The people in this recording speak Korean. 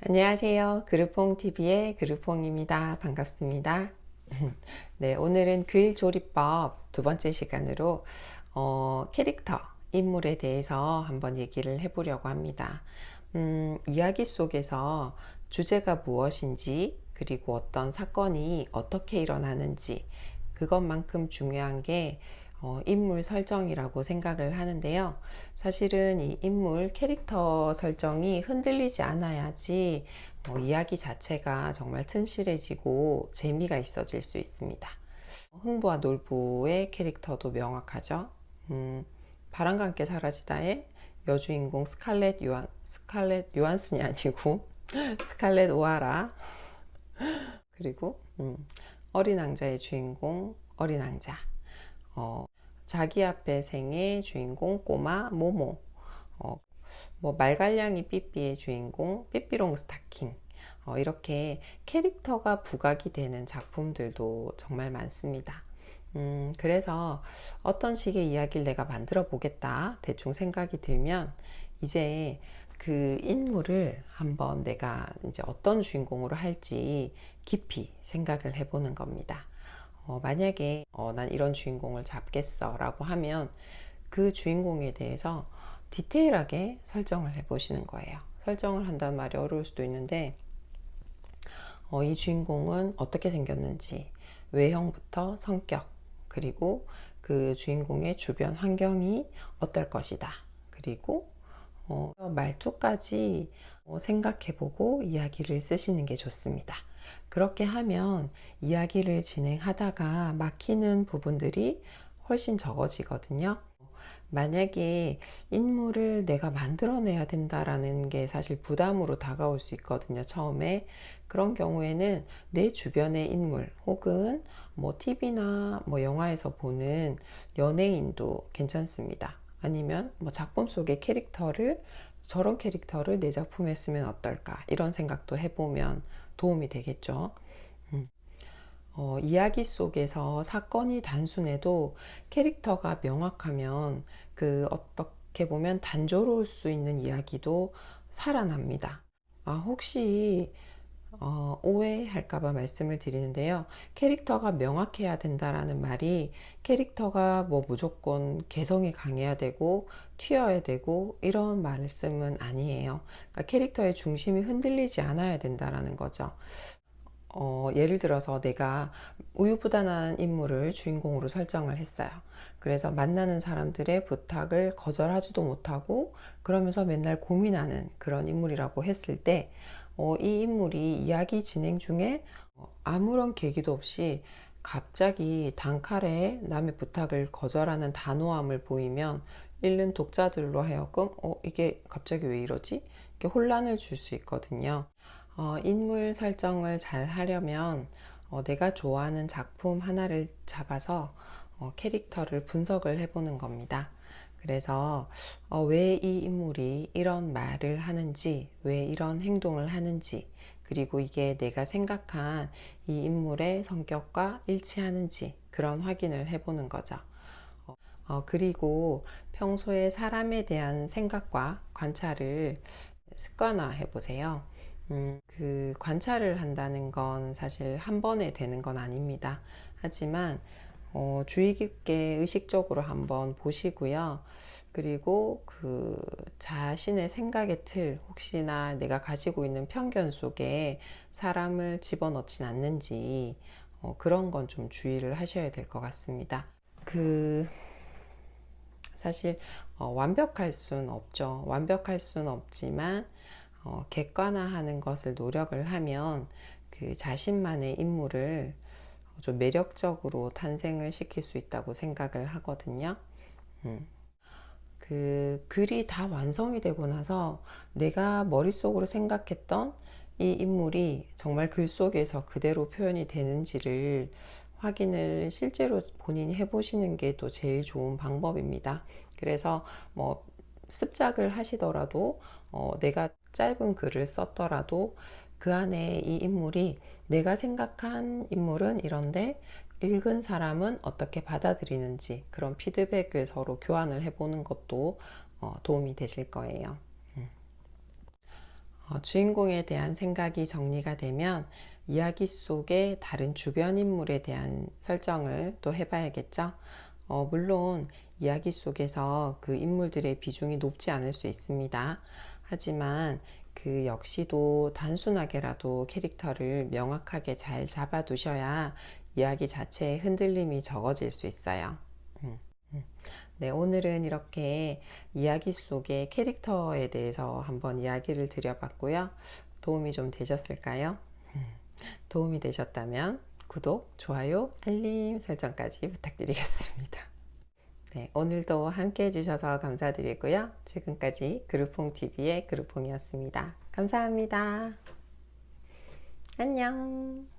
안녕하세요. 그루퐁TV의 그루퐁입니다. 반갑습니다. 네, 오늘은 글 조리법 두 번째 시간으로 캐릭터, 인물에 대해서 한번 얘기를 해보려고 합니다. 이야기 속에서 주제가 무엇인지, 그리고 어떤 사건이 어떻게 일어나는지, 그것만큼 중요한 게 인물 설정이라고 생각을 하는데요. 사실은 이 인물 캐릭터 설정이 흔들리지 않아야지 이야기 자체가 정말 튼실해지고 재미가 있어질 수 있습니다. 흥부와 놀부의 캐릭터도 명확하죠. 바람과 함께 사라지다의 여주인공 스칼렛 요한슨이 아니고 스칼렛 오하라, 그리고 어린 왕자의 주인공 어린 왕자, 자기 앞에 생의 주인공 꼬마 모모, 어, 뭐 말갈량이 삐삐의 주인공 삐삐롱 스타킹, 이렇게 캐릭터가 부각이 되는 작품들도 정말 많습니다. 그래서 어떤 식의 이야기를 내가 만들어 보겠다 대충 생각이 들면 이제 그 인물을 한번 내가 이제 어떤 주인공으로 할지 깊이 생각을 해보는 겁니다. 만약에 난 이런 주인공을 잡겠어 라고 하면 그 주인공에 대해서 디테일하게 설정을 해 보시는 거예요. 설정을 한다는 말이 어려울 수도 있는데 이 주인공은 어떻게 생겼는지, 외형부터 성격, 그리고 그 주인공의 주변 환경이 어떨 것이다. 그리고 말투까지 생각해보고 이야기를 쓰시는 게 좋습니다. 그렇게 하면 이야기를 진행하다가 막히는 부분들이 훨씬 적어지거든요. 만약에 인물을 내가 만들어내야 된다라는 게 사실 부담으로 다가올 수 있거든요, 처음에. 그런 경우에는 내 주변의 인물 혹은 뭐 TV나 뭐 영화에서 보는 연예인도 괜찮습니다. 아니면 뭐 작품 속의 캐릭터를, 저런 캐릭터를 내 작품에 쓰면 어떨까, 이런 생각도 해보면 도움이 되겠죠. 이야기 속에서 사건이 단순해도 캐릭터가 명확하면 그 어떻게 보면 단조로울 수 있는 이야기도 살아납니다. 혹시 오해할까봐 말씀을 드리는데요. 캐릭터가 명확해야 된다라는 말이 캐릭터가 뭐 무조건 개성이 강해야 되고 튀어야 되고 이런 말씀은 아니에요. 그러니까 캐릭터의 중심이 흔들리지 않아야 된다라는 거죠. 예를 들어서 내가 우유부단한 인물을 주인공으로 설정을 했어요. 그래서 만나는 사람들의 부탁을 거절하지도 못하고 그러면서 맨날 고민하는 그런 인물이라고 했을 때, 이 인물이 이야기 진행 중에 아무런 계기도 없이 갑자기 단칼에 남의 부탁을 거절하는 단호함을 보이면 읽는 독자들로 하여금 이게 갑자기 왜 이러지? 이렇게 혼란을 줄 수 있거든요. 인물 설정을 잘 하려면 내가 좋아하는 작품 하나를 잡아서 캐릭터를 분석을 해보는 겁니다. 그래서 왜 이 인물이 이런 말을 하는지, 왜 이런 행동을 하는지, 그리고 이게 내가 생각한 이 인물의 성격과 일치하는지 그런 확인을 해보는 거죠. 그리고 평소에 사람에 대한 생각과 관찰을 습관화해 보세요. 그 관찰을 한다는 건 사실 한 번에 되는 건 아닙니다. 하지만 주의 깊게 의식적으로 한번 보시고요. 그리고 그 자신의 생각의 틀, 혹시나 내가 가지고 있는 편견 속에 사람을 집어넣진 않는지 그런 건 좀 주의를 하셔야 될 것 같습니다. 그 사실 완벽할 수는 없죠. 완벽할 수는 없지만 객관화하는 것을 노력을 하면 그 자신만의 인물을 좀 매력적으로 탄생을 시킬 수 있다고 생각을 하거든요. 음. 그 글이 다 완성이 되고 나서 내가 머릿속으로 생각했던 이 인물이 정말 글 속에서 그대로 표현이 되는지를 확인을 실제로 본인이 해보시는 게 또 제일 좋은 방법입니다. 그래서 뭐 습작을 하시더라도 내가 짧은 글을 썼더라도 그 안에 이 인물이 내가 생각한 인물은 이런데 읽은 사람은 어떻게 받아들이는지 그런 피드백을 서로 교환을 해보는 것도 도움이 되실 거예요. 주인공에 대한 생각이 정리가 되면 이야기 속의 다른 주변 인물에 대한 설정을 또 해봐야겠죠. 물론 이야기 속에서 그 인물들의 비중이 높지 않을 수 있습니다. 하지만 그 역시도 단순하게라도 캐릭터를 명확하게 잘 잡아두셔야 이야기 자체의 흔들림이 적어질 수 있어요. 음, 음. 네, 오늘은 이렇게 이야기 속의 캐릭터에 대해서 한번 이야기를 드려봤고요. 도움이 좀 되셨을까요? 도움이 되셨다면 구독, 좋아요, 알림 설정까지 부탁드리겠습니다. 네, 오늘도 함께 해주셔서 감사드리고요. 지금까지 그룹퐁TV의 그룹퐁이었습니다. 감사합니다. 안녕.